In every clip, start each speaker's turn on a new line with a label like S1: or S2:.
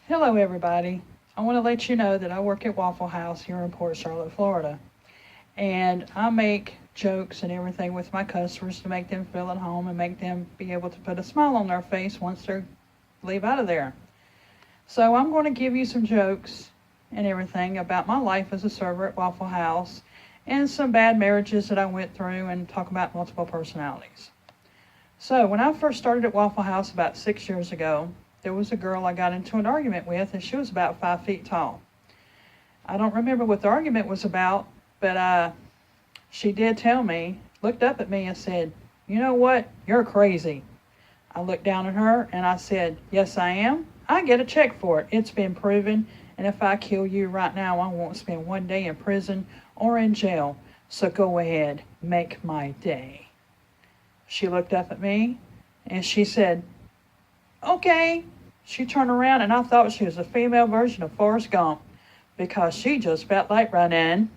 S1: Hello, everybody. I want to let you know that I work at Waffle House here in Port Charlotte, Florida. And I make jokes and everything with my customers to make them feel at home and make them be able to put a smile on their face once they leave out of there. So I'm going to give you some jokes and everything about my life as a server at Waffle House and some bad marriages that I went through and talk about multiple personalities. So when I first started at Waffle House about 6 years ago, there was a girl I got into an argument with, and she was about 5 feet tall. I don't remember what the argument was about, but she did tell me, looked up at me and said, "You know what? You're crazy." I looked down at her and I said, "Yes, I am. I get a check for it. It's been proven, and if I kill you right now, I won't spend one day in prison or in jail. So go ahead, make my day." She looked up at me and she said, "Okay." She turned around and I thought she was a female version of Forrest Gump because she just felt like running.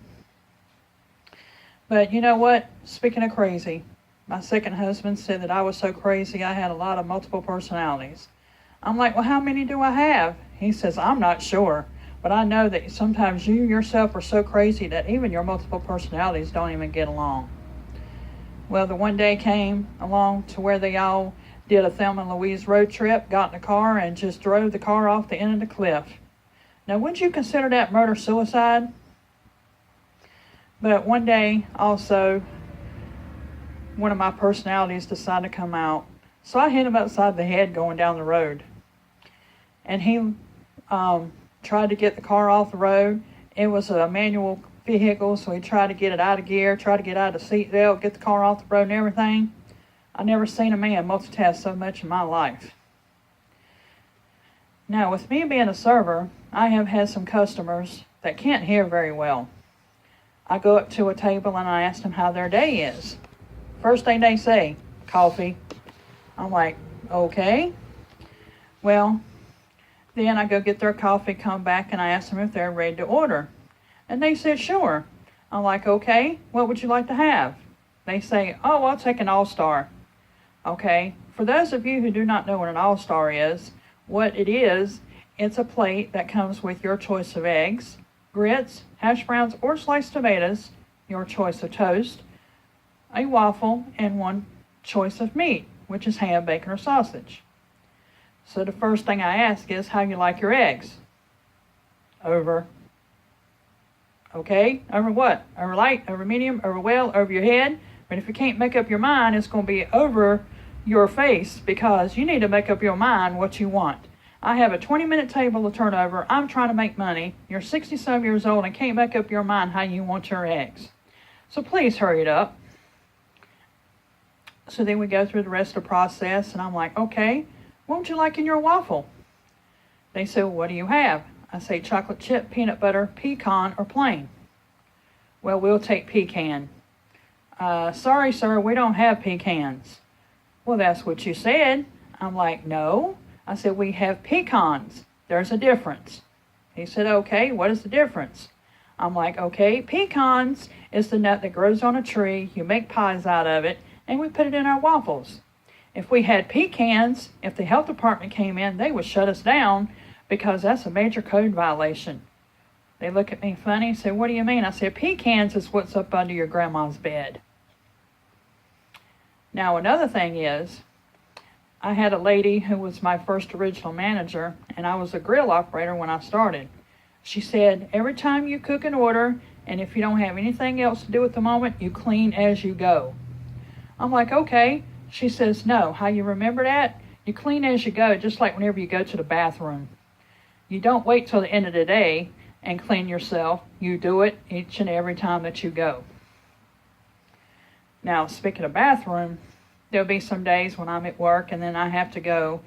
S1: But you know what? Speaking of crazy, my second husband said that I was so crazy I had a lot of multiple personalities. I'm like, "Well, how many do I have?" He says, "I'm not sure, but I know that sometimes you yourself are so crazy that even your multiple personalities don't even get along." Well, the one day came along to where they all did a Thelma and Louise road trip, got in the car, and just drove the car off the end of the cliff. Now, wouldn't you consider that murder-suicide? But one day, also, one of my personalities decided to come out. So I hit him upside the head going down the road. And he tried to get the car off the road. It was a manual vehicle, so he tried to get it out of gear, tried to get out of the seat belt, get the car off the road and everything. I never seen a man multitask so much in my life. Now, with me being a server, I have had some customers that can't hear very well. I go up to a table and I ask them how their day is. First thing they say, "Coffee." I'm like, "Okay." Well, then I go get their coffee, come back, and I ask them if they're ready to order. And they said, "Sure." I'm like, "Okay, what would you like to have?" They say, "Oh, I'll take an All-Star." Okay, for those of you who do not know what an All-Star is, what it is, it's a plate that comes with your choice of eggs, grits, hash browns, or sliced tomatoes, your choice of toast, a waffle, and one choice of meat, which is ham, bacon, or sausage. So the first thing I ask is, how you like your eggs? Over. Okay, over what? Over light, over medium, over well, over your head? But if you can't make up your mind, it's going to be over your face because you need to make up your mind what you want. I have a 20-minute table to turn over. I'm trying to make money. You're 60-some years old and can't make up your mind how you want your eggs. So please hurry it up. So then we go through the rest of the process, and I'm like, "Okay, what would you like in your waffle?" They say, "Well, what do you have?" I say, "Chocolate chip, peanut butter, pecan, or plain." "Well, we'll take pecan." "Sorry, sir, we don't have pecans." "Well, that's what you said." I'm like, "No." I said, "We have pecans. There's a difference." He said, "Okay, what is the difference?" I'm like, "Okay, pecans is the nut that grows on a tree. You make pies out of it, and we put it in our waffles. If we had pecans, if the health department came in, they would shut us down because that's a major code violation." They look at me funny and say, "What do you mean?" I said, "Pecans is what's up under your grandma's bed." Now, another thing is, I had a lady who was my first original manager, and I was a grill operator when I started. She said, "Every time you cook an order, and if you don't have anything else to do at the moment, you clean as you go." I'm like, "Okay." She says, "No, how you remember that? You clean as you go, just like whenever you go to the bathroom. You don't wait till the end of the day and clean yourself. You do it each and every time that you go." Now, speaking of bathroom, there'll be some days when I'm at work and then I have to go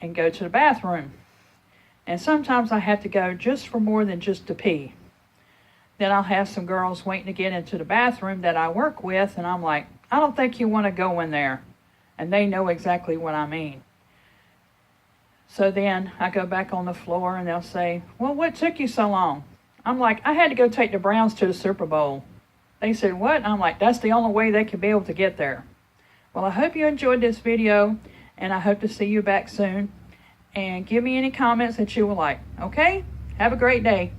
S1: to the bathroom. And sometimes I have to go just for more than just to pee. Then I'll have some girls waiting to get into the bathroom that I work with, and I'm like, "I don't think you want to go in there." And they know exactly what I mean. So then I go back on the floor and they'll say, "Well, what took you so long?" I'm like, "I had to go take the Browns to the Super Bowl." They said, "What?" I'm like, "That's the only way they could be able to get there." Well, I hope you enjoyed this video, and I hope to see you back soon. and give me any comments that you would like. Okay? Have a great day.